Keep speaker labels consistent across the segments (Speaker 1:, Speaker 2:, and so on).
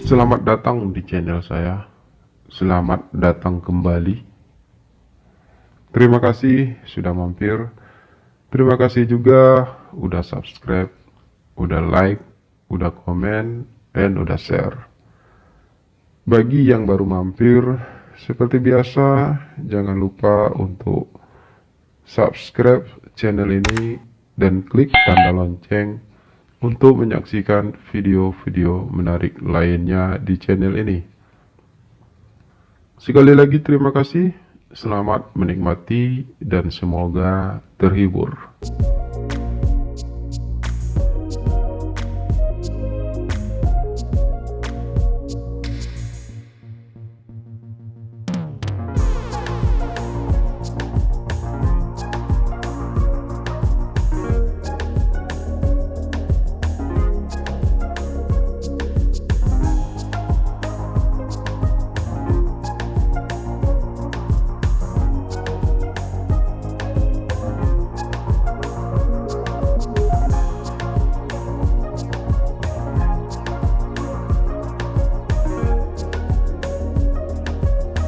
Speaker 1: Selamat datang di channel saya. Selamat datang kembali. Terima kasih sudah mampir. Terima kasih juga udah subscribe, udah like, udah komen, dan udah share. Bagi yang baru mampir, seperti biasa, jangan lupa untuk subscribe channel ini dan klik tanda lonceng untuk menyaksikan video-video menarik lainnya di channel ini. Sekali lagi terima kasih, selamat menikmati dan semoga terhibur.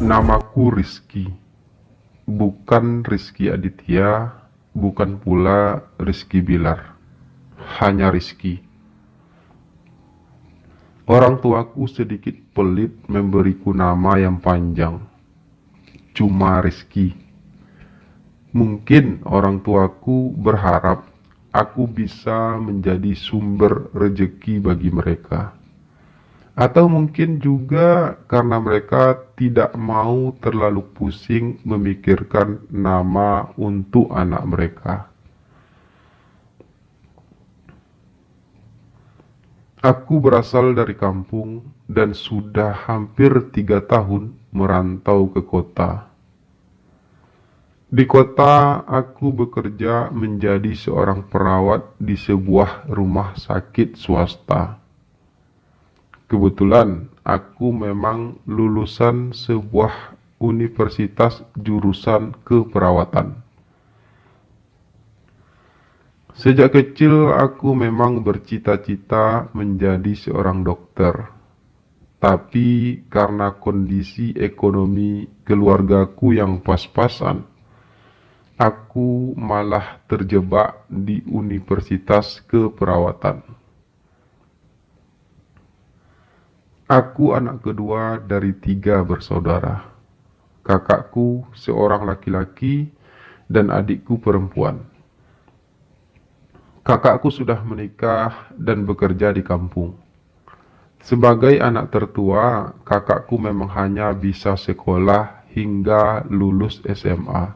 Speaker 1: Namaku Rizky, bukan Rizky Aditya, bukan pula Rizky Bilar, hanya Rizky. Orang tuaku sedikit pelit memberiku nama yang panjang, cuma Rizky. Mungkin orang tuaku berharap aku bisa menjadi sumber rejeki bagi mereka. Atau mungkin juga karena mereka tidak mau terlalu pusing memikirkan nama untuk anak mereka. Aku berasal dari kampung dan sudah hampir 3 tahun merantau ke kota. Di kota, aku bekerja menjadi seorang perawat di sebuah rumah sakit swasta. Kebetulan aku memang lulusan sebuah universitas jurusan keperawatan. Sejak kecil aku memang bercita-cita menjadi seorang dokter. Tapi karena kondisi ekonomi keluargaku yang pas-pasan, aku malah terjebak di universitas keperawatan. Aku anak kedua dari 3 bersaudara. Kakakku seorang laki-laki dan adikku perempuan. Kakakku sudah menikah dan bekerja di kampung. Sebagai anak tertua, kakakku memang hanya bisa sekolah hingga lulus SMA.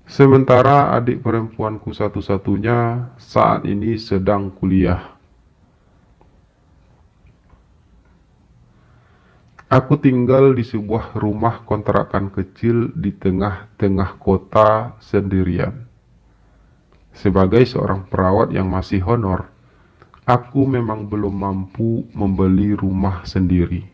Speaker 1: Sementara adik perempuanku satu-satunya saat ini sedang kuliah. Aku tinggal di sebuah rumah kontrakan kecil di tengah-tengah kota sendirian. Sebagai seorang perawat yang masih honor, aku memang belum mampu membeli rumah sendiri.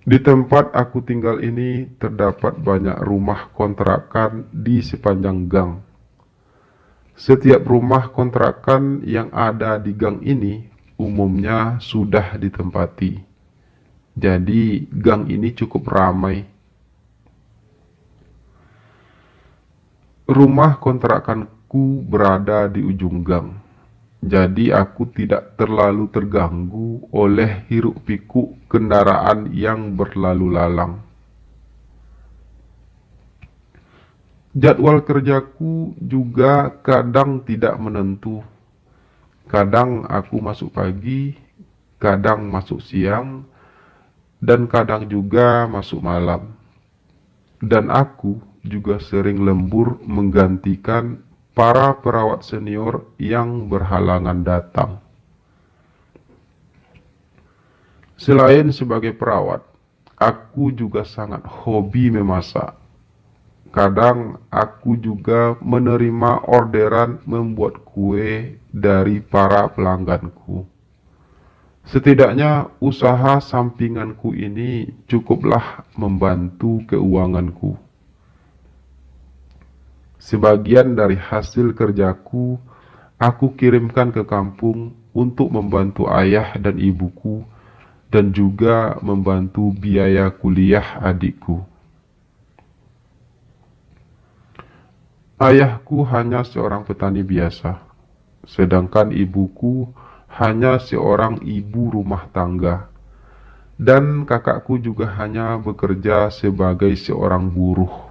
Speaker 1: Di tempat aku tinggal ini terdapat banyak rumah kontrakan di sepanjang gang. Setiap rumah kontrakan yang ada di gang ini umumnya sudah ditempati. Jadi gang ini cukup ramai. Rumah kontrakanku berada di ujung gang. Jadi aku tidak terlalu terganggu oleh hiruk pikuk kendaraan yang berlalu lalang. Jadwal kerjaku juga kadang tidak menentu. Kadang aku masuk pagi, kadang masuk siang, dan kadang juga masuk malam. Dan aku juga sering lembur menggantikan para perawat senior yang berhalangan datang. Selain sebagai perawat, aku juga sangat hobi memasak. Kadang aku juga menerima orderan membuat kue dari para pelangganku. Setidaknya usaha sampinganku ini cukuplah membantu keuanganku. Sebagian dari hasil kerjaku aku kirimkan ke kampung untuk membantu ayah dan ibuku dan juga membantu biaya kuliah adikku. Ayahku hanya seorang petani biasa, sedangkan ibuku hanya seorang ibu rumah tangga, dan kakakku juga hanya bekerja sebagai seorang buruh.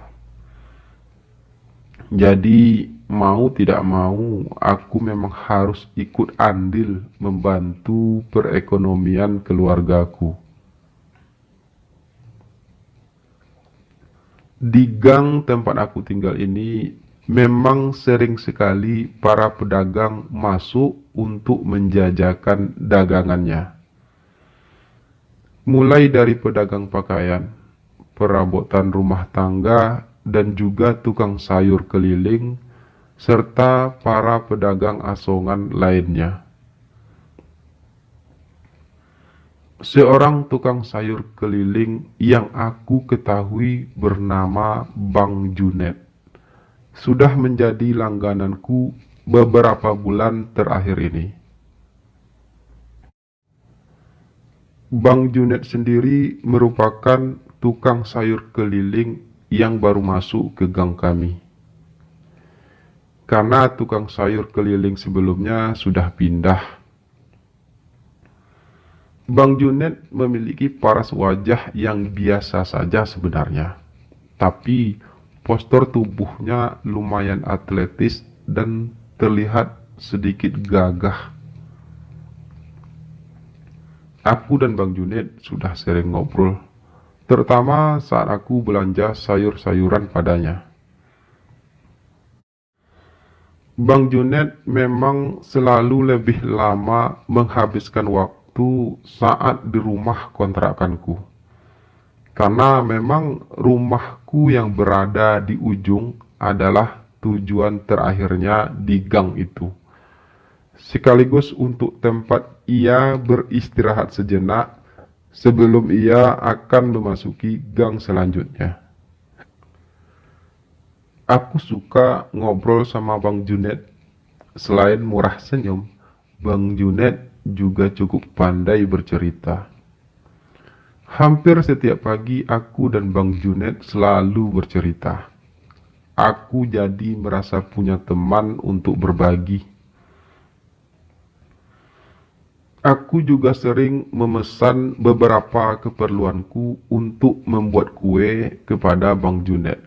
Speaker 1: Jadi, mau tidak mau, aku memang harus ikut andil membantu perekonomian keluargaku. Di gang tempat aku tinggal ini, memang sering sekali para pedagang masuk untuk menjajakan dagangannya. Mulai dari pedagang pakaian, perabotan rumah tangga, dan juga tukang sayur keliling, serta para pedagang asongan lainnya. Seorang tukang sayur keliling yang aku ketahui bernama Bang Junet sudah menjadi langgananku beberapa bulan terakhir ini. Bang Junet sendiri merupakan tukang sayur keliling yang baru masuk ke gang kami. Karena tukang sayur keliling sebelumnya sudah pindah. Bang Junet memiliki paras wajah yang biasa saja sebenarnya, tapi postur tubuhnya lumayan atletis dan terlihat sedikit gagah. Aku dan Bang Junet sudah sering ngobrol, terutama saat aku belanja sayur-sayuran padanya. Bang Junet memang selalu lebih lama menghabiskan waktu saat di rumah kontrakanku. Karena memang rumahku yang berada di ujung adalah tujuan terakhirnya di gang itu. Sekaligus untuk tempat ia beristirahat sejenak sebelum ia akan memasuki gang selanjutnya. Aku suka ngobrol sama Bang Junet. Selain murah senyum, Bang Junet juga cukup pandai bercerita. Hampir setiap pagi aku dan Bang Junet selalu bercerita. Aku jadi merasa punya teman untuk berbagi. Aku juga sering memesan beberapa keperluanku untuk membuat kue kepada Bang Junet.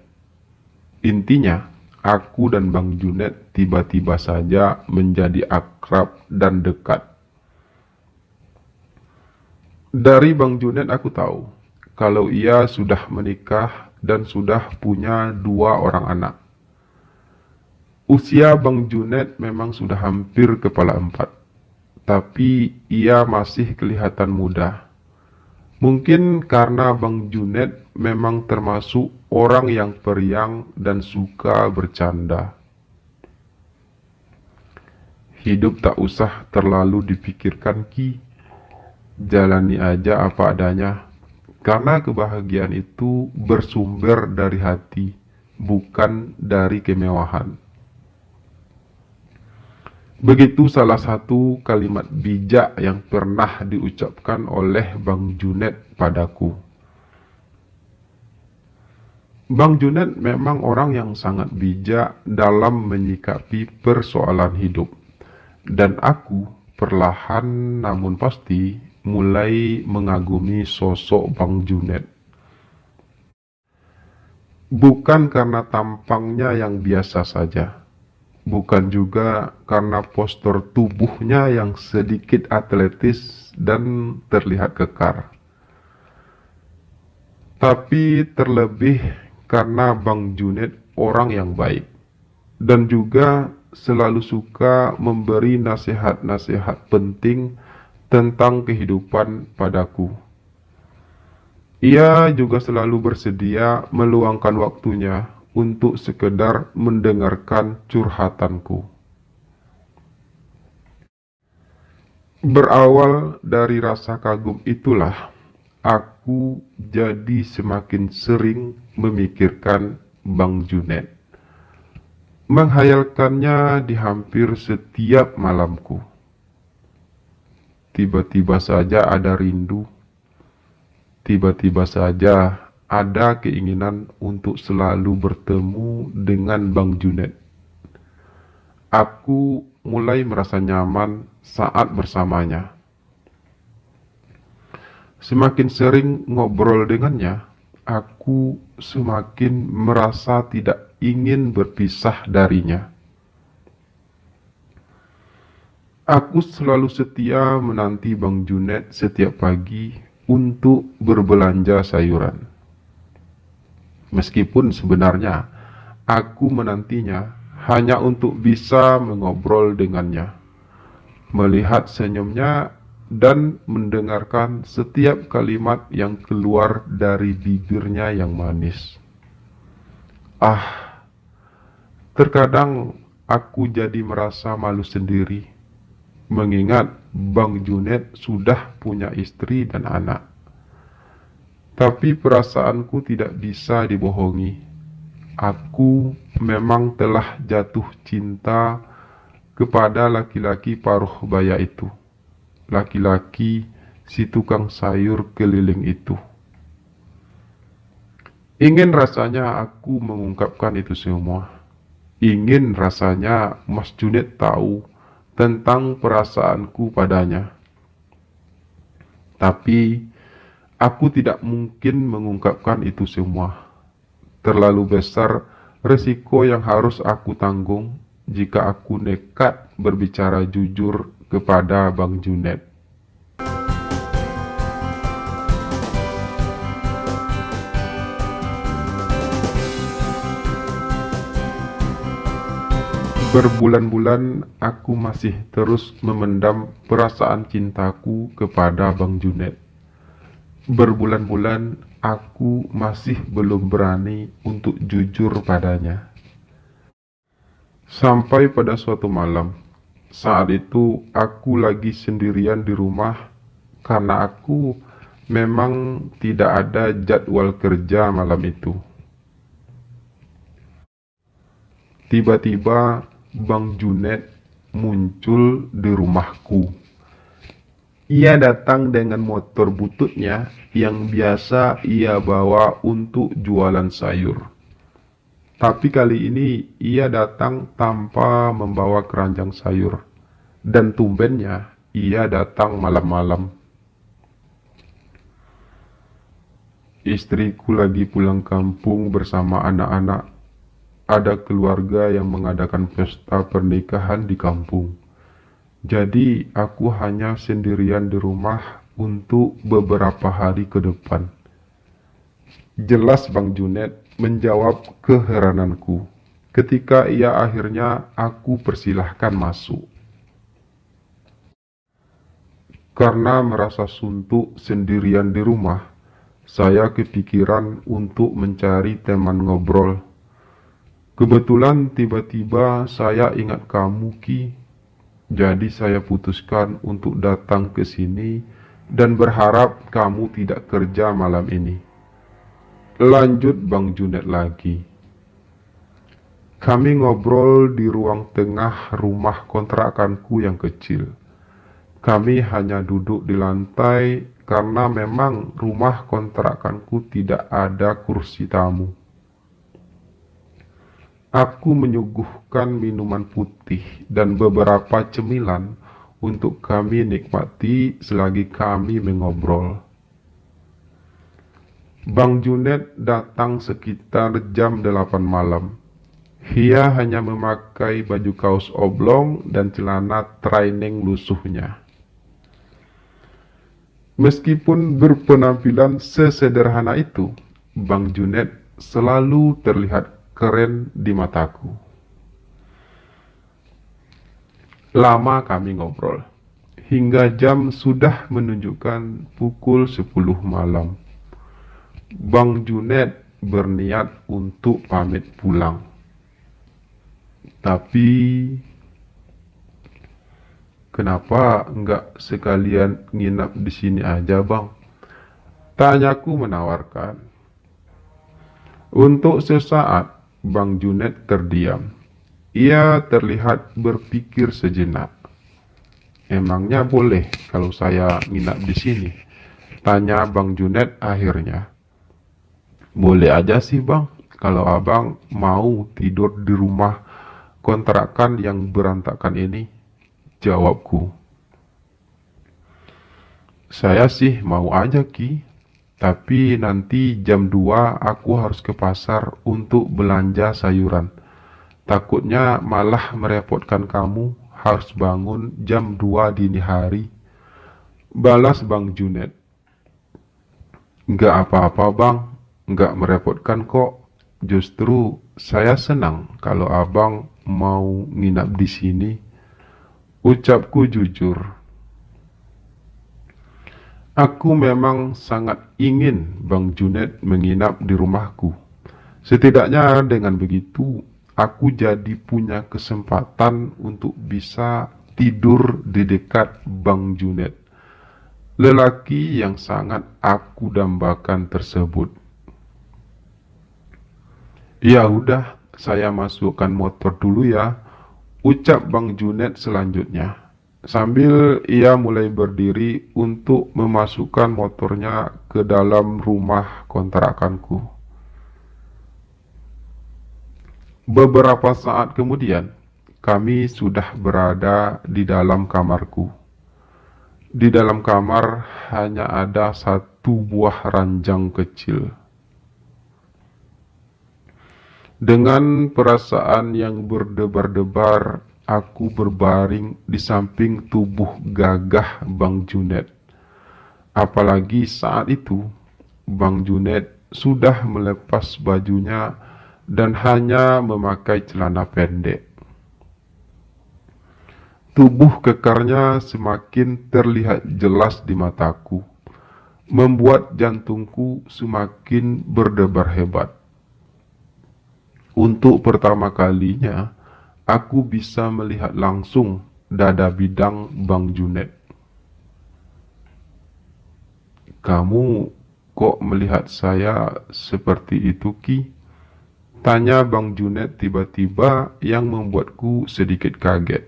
Speaker 1: Intinya, aku dan Bang Junet tiba-tiba saja menjadi akrab dan dekat. Dari Bang Junet aku tahu kalau ia sudah menikah dan sudah punya 2 orang anak. Usia Bang Junet memang sudah hampir kepala 4, tapi ia masih kelihatan muda. Mungkin karena Bang Junet memang termasuk orang yang periang dan suka bercanda. Hidup tak usah terlalu dipikirkan Ki. Jalani aja apa adanya. Karena kebahagiaan itu bersumber dari hati, bukan dari kemewahan. Begitu salah satu kalimat bijak yang pernah diucapkan oleh Bang Junet padaku. Bang Junet memang orang yang sangat bijak dalam menyikapi persoalan hidup. Dan aku perlahan namun pasti mulai mengagumi sosok Bang Junet. Bukan karena tampangnya yang biasa saja. Bukan juga karena postur tubuhnya yang sedikit atletis dan terlihat kekar. Tapi terlebih karena Bang Junet orang yang baik. Dan juga selalu suka memberi nasihat-nasihat penting tentang kehidupan padaku. Ia juga selalu bersedia meluangkan waktunya untuk sekedar mendengarkan curhatanku. Berawal dari rasa kagum itulah, aku jadi semakin sering memikirkan Bang Junet. Menghayalkannya di hampir setiap malamku. tiba-tiba saja ada rindu, tiba-tiba saja ada keinginan untuk selalu bertemu dengan Bang Junet. Aku mulai merasa nyaman saat bersamanya. Semakin sering ngobrol dengannya, aku semakin merasa tidak ingin berpisah darinya. Aku selalu setia menanti Bang Junet setiap pagi untuk berbelanja sayuran. Meskipun sebenarnya aku menantinya hanya untuk bisa mengobrol dengannya, melihat senyumnya dan mendengarkan setiap kalimat yang keluar dari bibirnya yang manis. Terkadang aku jadi merasa malu sendiri, mengingat Bang Junet sudah punya istri dan anak. Tapi perasaanku tidak bisa dibohongi. Aku memang telah jatuh cinta kepada laki-laki paruh baya itu. Laki-laki si tukang sayur keliling itu. Ingin rasanya aku mengungkapkan itu semua. Ingin rasanya Mas Junet tahu tentang perasaanku padanya. Tapi aku tidak mungkin mengungkapkan itu semua. Terlalu besar resiko yang harus aku tanggung jika aku nekat berbicara jujur kepada Bang Junet. Berbulan-bulan aku masih terus memendam perasaan cintaku kepada Bang Junet. Berbulan-bulan aku masih belum berani untuk jujur padanya. Sampai pada suatu malam, saat itu aku lagi sendirian di rumah karena aku memang tidak ada jadwal kerja malam itu. Tiba-tiba Bang Junet muncul di rumahku. Ia datang dengan motor bututnya yang biasa ia bawa untuk jualan sayur. Tapi kali ini ia datang tanpa membawa keranjang sayur. Dan tumbennya ia datang malam-malam. Istriku lagi pulang kampung bersama anak-anak. Ada keluarga yang mengadakan pesta pernikahan di kampung. Jadi aku hanya sendirian di rumah untuk beberapa hari ke depan. Jelas Bang Junet menjawab keherananku ketika ia akhirnya aku persilahkan masuk. Karena merasa suntuk sendirian di rumah, saya kepikiran untuk mencari teman ngobrol. Kebetulan tiba-tiba saya ingat kamu, Ki. Jadi saya putuskan untuk datang ke sini dan berharap kamu tidak kerja malam ini. Lanjut Bang Junet lagi. Kami ngobrol di ruang tengah rumah kontrakanku yang kecil. Kami hanya duduk di lantai karena memang rumah kontrakanku tidak ada kursi tamu. Aku menyuguhkan minuman putih dan beberapa cemilan untuk kami nikmati selagi kami mengobrol. Bang Junet datang sekitar jam 8 malam. Ia hanya memakai baju kaos oblong dan celana training lusuhnya. Meskipun berpenampilan sesederhana itu, Bang Junet selalu terlihat keren di mataku. Lama kami ngobrol, hingga jam sudah menunjukkan pukul 10 malam. Bang Junet berniat untuk pamit pulang. Tapi, kenapa enggak sekalian nginap di sini aja, Bang? Tanyaku menawarkan. Untuk sesaat, Bang Junet terdiam. Ia terlihat berpikir sejenak. Emangnya boleh kalau saya nginap di sini? Tanya Bang Junet akhirnya. Boleh aja sih bang, kalau abang mau tidur di rumah kontrakan yang berantakan ini, jawabku. Saya sih mau aja Ki, tapi nanti jam 2 aku harus ke pasar untuk belanja sayuran. Takutnya malah merepotkan kamu harus bangun jam 2 dini hari. Balas Bang Junet. Nggak apa-apa bang, nggak merepotkan kok. Justru saya senang kalau abang mau nginap di sini. Ucapku jujur. Aku memang sangat ingin Bang Junet menginap di rumahku. Setidaknya dengan begitu, aku jadi punya kesempatan untuk bisa tidur di dekat Bang Junet, lelaki yang sangat aku dambakan tersebut. Ya udah, saya masukkan motor dulu ya, ucap Bang Junet selanjutnya. Sambil ia mulai berdiri untuk memasukkan motornya ke dalam rumah kontrakanku. Beberapa saat kemudian, kami sudah berada di dalam kamarku. Di dalam kamar hanya ada satu buah ranjang kecil. Dengan perasaan yang berdebar-debar, aku berbaring di samping tubuh gagah Bang Junet. Apalagi saat itu, Bang Junet sudah melepas bajunya dan hanya memakai celana pendek. Tubuh kekarnya semakin terlihat jelas di mataku, membuat jantungku semakin berdebar hebat. Untuk pertama kalinya, aku bisa melihat langsung dada bidang Bang Junet. Kamu kok melihat saya seperti itu, Ki? Tanya Bang Junet tiba-tiba yang membuatku sedikit kaget.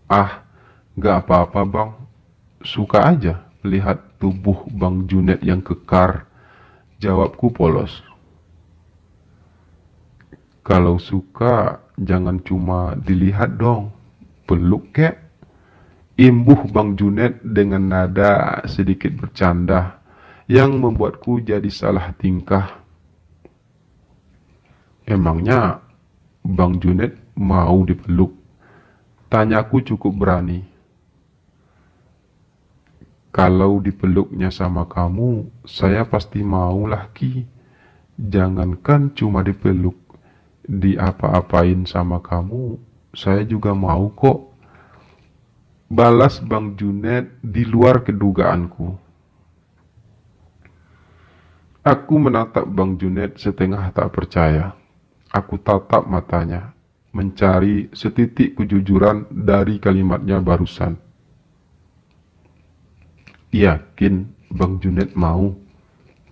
Speaker 1: Ah, gak apa-apa bang. Suka aja lihat tubuh Bang Junet yang kekar. Jawabku polos. Kalau suka, jangan cuma dilihat dong. Peluk kek. Imbuh Bang Junet dengan nada sedikit bercanda yang membuatku jadi salah tingkah. Emangnya Bang Junet mau dipeluk? Tanyaku cukup berani. Kalau dipeluknya sama kamu, saya pasti mau lah Ki. Jangankan cuma dipeluk, diapa-apain sama kamu, saya juga mau kok. Balas Bang Junet di luar kedugaanku. Aku menatap Bang Junet setengah tak percaya. Aku tatap matanya, mencari setitik kejujuran dari kalimatnya barusan. Yakin Bang Junet mau?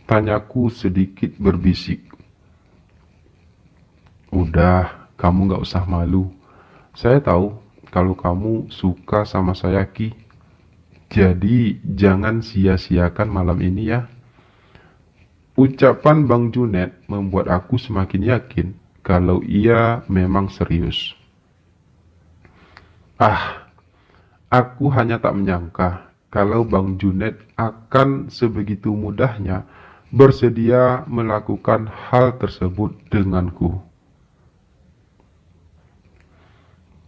Speaker 1: Tanyaku sedikit berbisik. Udah, kamu gak usah malu. Saya tahu kalau kamu suka sama saya, Ki. Jadi jangan sia-siakan malam ini ya. Ucapan Bang Junet membuat aku semakin yakin kalau ia memang serius. Ah, aku hanya tak menyangka kalau Bang Junet akan sebegitu mudahnya bersedia melakukan hal tersebut denganku.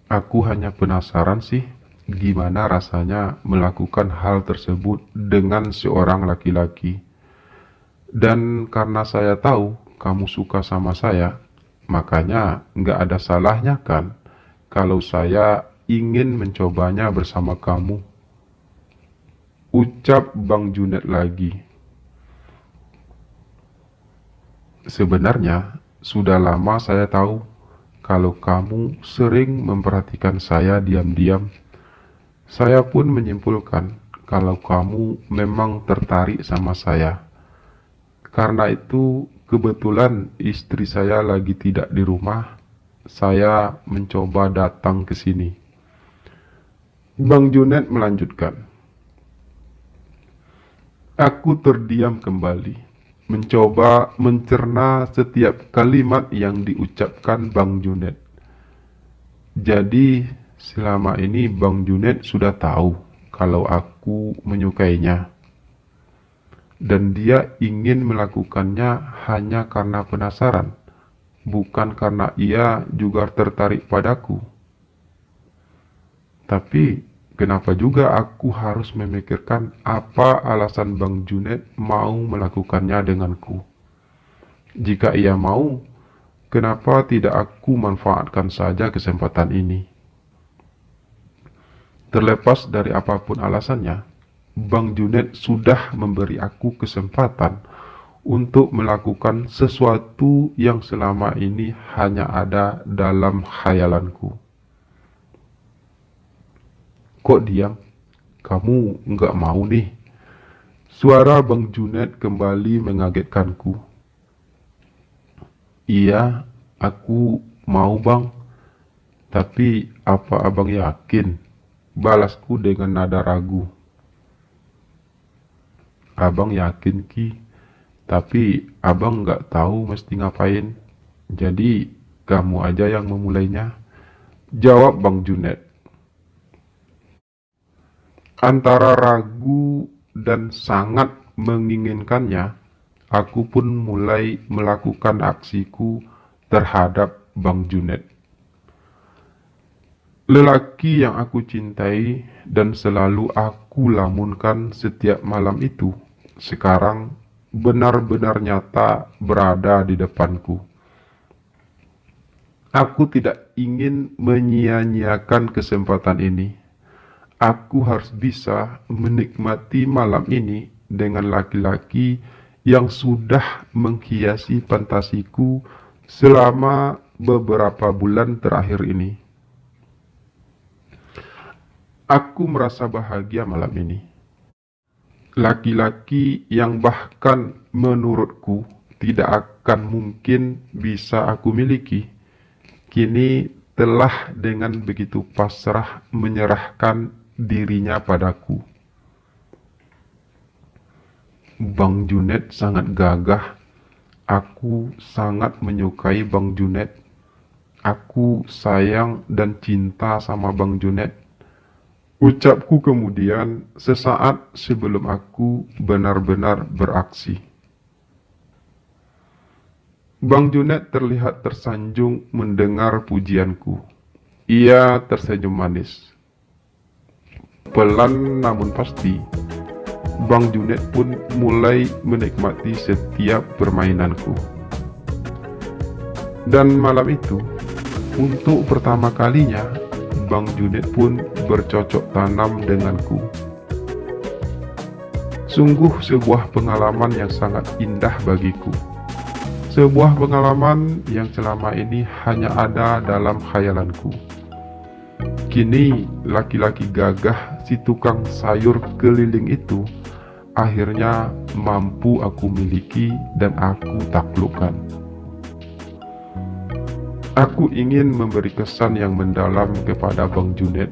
Speaker 1: Aku hanya penasaran sih, gimana rasanya melakukan hal tersebut dengan seorang laki-laki. Dan karena saya tahu kamu suka sama saya, makanya nggak ada salahnya kan kalau saya ingin mencobanya bersama kamu. Ucap Bang Junet lagi. Sebenarnya sudah lama saya tahu kalau kamu sering memperhatikan saya diam-diam. Saya pun menyimpulkan kalau kamu memang tertarik sama saya. Karena itu, kebetulan istri saya lagi tidak di rumah. Saya mencoba datang ke sini. Bang Junet melanjutkan. Aku terdiam kembali, mencoba mencerna setiap kalimat yang diucapkan Bang Junet. Jadi, selama ini Bang Junet sudah tahu kalau aku menyukainya. Dan dia ingin melakukannya hanya karena penasaran, bukan karena ia juga tertarik padaku. Tapi, kenapa juga aku harus memikirkan apa alasan Bang Junet mau melakukannya denganku? Jika ia mau, kenapa tidak aku manfaatkan saja kesempatan ini? Terlepas dari apapun alasannya, Bang Junet sudah memberi aku kesempatan untuk melakukan sesuatu yang selama ini hanya ada dalam khayalanku. Kok diam? Kamu nggak mau nih? Suara Bang Junet kembali mengagetkanku. Iya, aku mau bang. Tapi apa abang yakin? Balasku dengan nada ragu. Abang yakin Ki, tapi abang nggak tahu mesti ngapain. Jadi kamu aja yang memulainya. Jawab Bang Junet. Antara ragu dan sangat menginginkannya, aku pun mulai melakukan aksiku terhadap Bang Junet. Lelaki yang aku cintai dan selalu aku lamunkan setiap malam itu, sekarang benar-benar nyata berada di depanku. Aku tidak ingin menyia-nyiakan kesempatan ini. Aku harus bisa menikmati malam ini dengan laki-laki yang sudah menghiasi fantasiku selama beberapa bulan terakhir ini. Aku merasa bahagia malam ini. Laki-laki yang bahkan menurutku tidak akan mungkin bisa aku miliki, kini telah dengan begitu pasrah menyerahkan dirinya padaku. Bang Junet sangat gagah. Aku sangat menyukai Bang Junet. Aku sayang dan cinta sama Bang Junet. Ucapku kemudian sesaat sebelum aku benar-benar beraksi. Bang Junet terlihat tersanjung mendengar pujianku. Ia tersenyum manis. Pelan namun pasti, Bang Junet pun mulai menikmati setiap permainanku. Dan malam itu, untuk pertama kalinya, Bang Junet pun bercocok tanam denganku. Sungguh sebuah pengalaman yang sangat indah bagiku. Sebuah pengalaman yang selama ini hanya ada dalam khayalanku. Kini laki-laki gagah si tukang sayur keliling itu akhirnya mampu aku miliki dan aku taklukkan. Aku ingin memberi kesan yang mendalam kepada Bang Junet,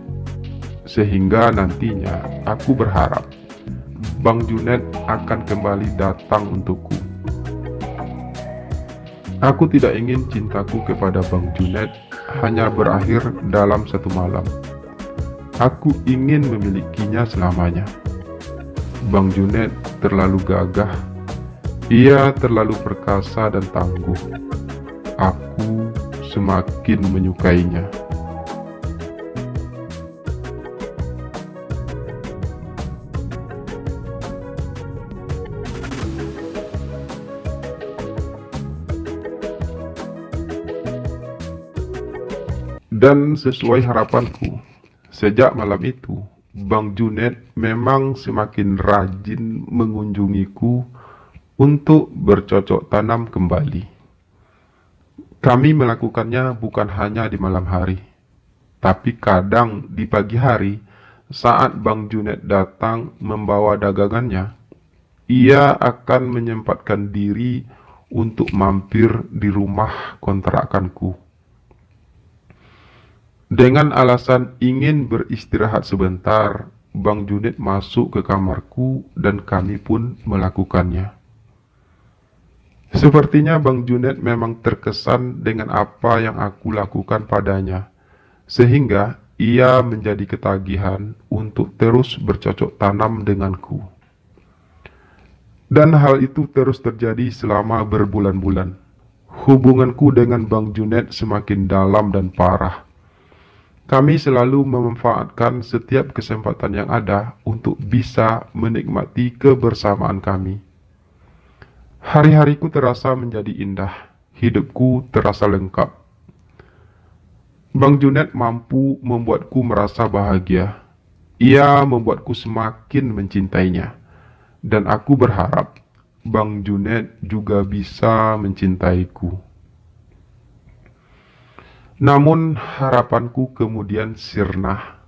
Speaker 1: sehingga nantinya aku berharap Bang Junet akan kembali datang untukku. Aku tidak ingin cintaku kepada Bang Junet hanya berakhir dalam satu malam. Aku ingin memilikinya selamanya. Bang Junet terlalu gagah, ia terlalu perkasa dan tangguh. Aku semakin menyukainya. Dan sesuai harapanku, sejak malam itu, Bang Junet memang semakin rajin mengunjungiku untuk bercocok tanam kembali. Kami melakukannya bukan hanya di malam hari, tapi kadang di pagi hari saat Bang Junet datang membawa dagangannya. Ia akan menyempatkan diri untuk mampir di rumah kontrakanku. Dengan alasan ingin beristirahat sebentar, Bang Juned masuk ke kamarku dan kami pun melakukannya. Sepertinya Bang Juned memang terkesan dengan apa yang aku lakukan padanya, sehingga ia menjadi ketagihan untuk terus bercocok tanam denganku. Dan hal itu terus terjadi selama berbulan-bulan. Hubunganku dengan Bang Juned semakin dalam dan parah. Kami selalu memanfaatkan setiap kesempatan yang ada untuk bisa menikmati kebersamaan kami. Hari-hariku terasa menjadi indah, hidupku terasa lengkap. Bang Juned mampu membuatku merasa bahagia. Ia membuatku semakin mencintainya. Dan aku berharap Bang Juned juga bisa mencintaiku. Namun harapanku kemudian sirna.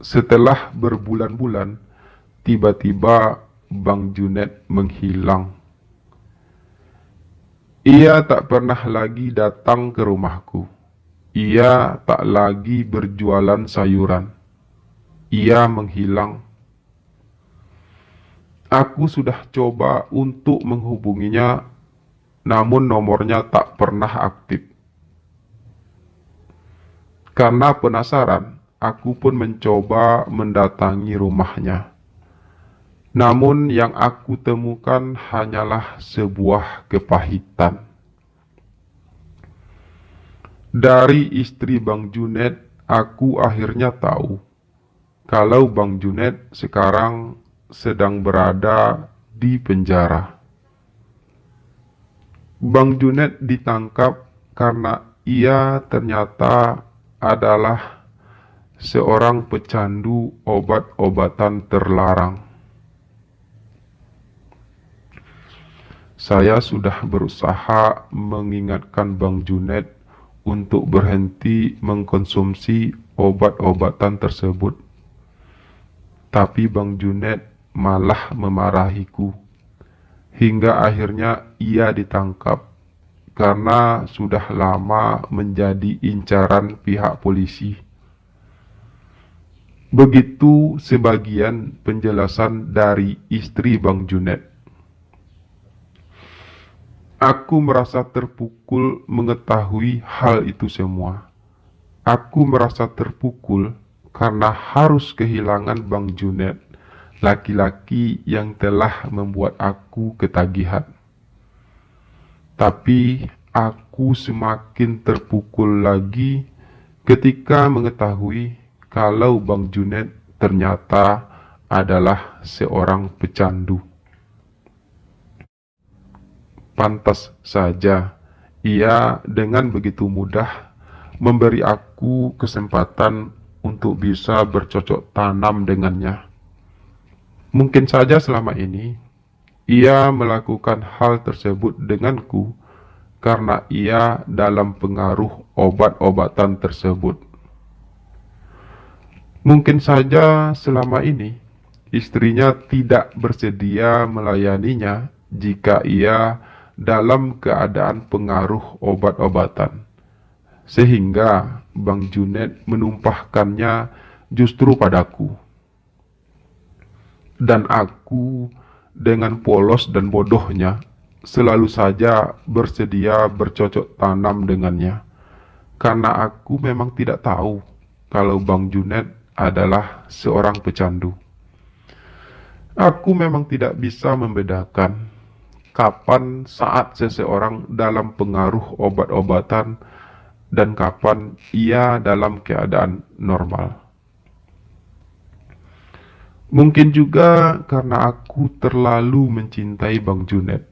Speaker 1: Setelah berbulan-bulan, tiba-tiba Bang Juned menghilang. Ia tak pernah lagi datang ke rumahku. Ia tak lagi berjualan sayuran. Ia menghilang. Aku sudah coba untuk menghubunginya, namun nomornya tak pernah aktif. Karena penasaran, aku pun mencoba mendatangi rumahnya. Namun yang aku temukan hanyalah sebuah kepahitan. Dari istri Bang Juned, aku akhirnya tahu kalau Bang Juned sekarang sedang berada di penjara. Bang Juned ditangkap karena ia ternyata adalah seorang pecandu obat-obatan terlarang. Saya sudah berusaha mengingatkan Bang Juned untuk berhenti mengkonsumsi obat-obatan tersebut. Tapi Bang Juned malah memarahiku, hingga akhirnya ia ditangkap karena sudah lama menjadi incaran pihak polisi. Begitu sebagian penjelasan dari istri Bang Juned. Aku merasa terpukul mengetahui hal itu semua. Aku merasa terpukul karena harus kehilangan Bang Juned, laki-laki yang telah membuat aku ketagihan. Tapi aku semakin terpukul lagi ketika mengetahui kalau Bang Juned ternyata adalah seorang pecandu. Pantas saja ia dengan begitu mudah memberi aku kesempatan untuk bisa bercocok tanam dengannya. Mungkin saja selama ini ia melakukan hal tersebut denganku karena ia dalam pengaruh obat-obatan tersebut. Mungkin saja selama ini istrinya tidak bersedia melayaninya jika ia dalam keadaan pengaruh obat-obatan, sehingga Bang Juned menumpahkannya justru padaku. Dan aku dengan polos dan bodohnya selalu saja bersedia bercocok tanam dengannya, karena aku memang tidak tahu kalau Bang Juned adalah seorang pecandu. Aku memang tidak bisa membedakan kapan saat seseorang dalam pengaruh obat-obatan dan kapan ia dalam keadaan normal. Mungkin juga karena aku terlalu mencintai Bang Juned,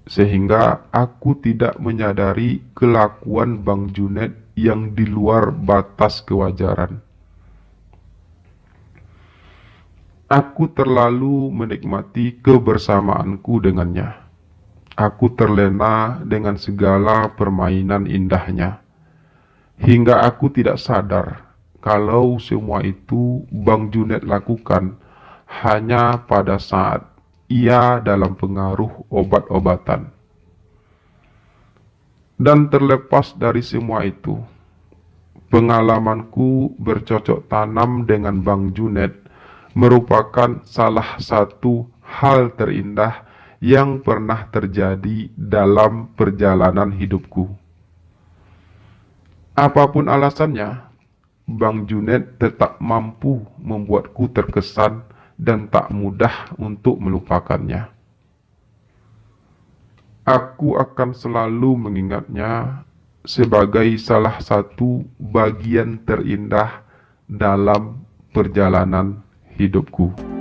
Speaker 1: sehingga aku tidak menyadari kelakuan Bang Juned yang di luar batas kewajaran. Aku terlalu menikmati kebersamaanku dengannya. Aku terlena dengan segala permainan indahnya, hingga aku tidak sadar kalau semua itu Bang Juned lakukan hanya pada saat ia dalam pengaruh obat-obatan. Dan terlepas dari semua itu, Pengalamanku bercocok tanam dengan Bang Junet merupakan salah satu hal terindah yang pernah terjadi dalam perjalanan hidupku. Apapun alasannya, Bang Junet tetap mampu membuatku terkesan dan tak mudah untuk melupakannya. Aku akan selalu mengingatnya sebagai salah satu bagian terindah dalam perjalanan hidupku.